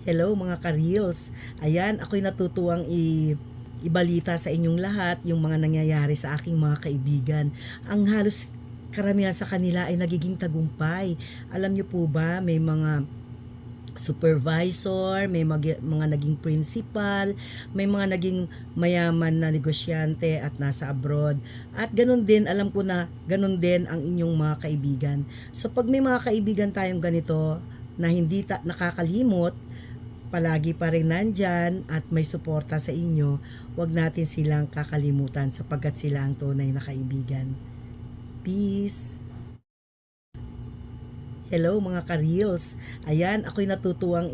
Hello mga ka-reels. Ayan, ako'y natutuwang ibalita sa inyong lahat yung mga nangyayari sa aking mga kaibigan. Ang halos karamihan sa kanila ay nagiging tagumpay. Alam niyo po ba, may mga supervisor, may mga naging principal, may mga naging mayaman na negosyante at nasa abroad. At ganun din, alam ko na ganun din ang inyong mga kaibigan. So pag may mga kaibigan tayong ganito na hindi nakakalimot, palagi pa rin nandyan at may suporta sa inyo, huwag natin silang kakalimutan sapagkat sila ang tunay na kaibigan. Peace! Hello mga ka-reels. Ayan, ako'y natutuwang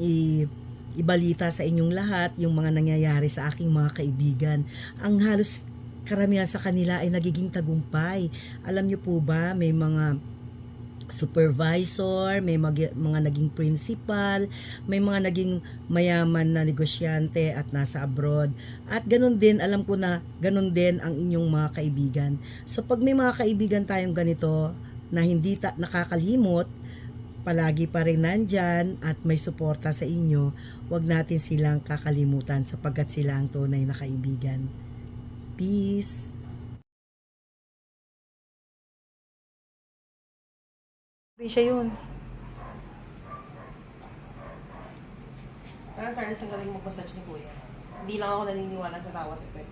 ibalita sa inyong lahat yung mga nangyayari sa aking mga kaibigan. Ang halos karamihan sa kanila ay nagiging tagumpay. Alam niyo po ba, may mga supervisor, may mga naging principal, may mga naging mayaman na negosyante at nasa abroad. At ganun din, alam ko na ganun din ang inyong mga kaibigan. So pag may mga kaibigan tayong ganito na hindi nakakalimot, palagi pa rin nandyan at may suporta sa inyo, huwag natin silang kakalimutan sapagkat sila ang tunay na kaibigan. Peace! Siya yun. Parang Carlos, ang galing mag-massage ni Kuya. Hindi lang ako naniniwala sa tawa ito.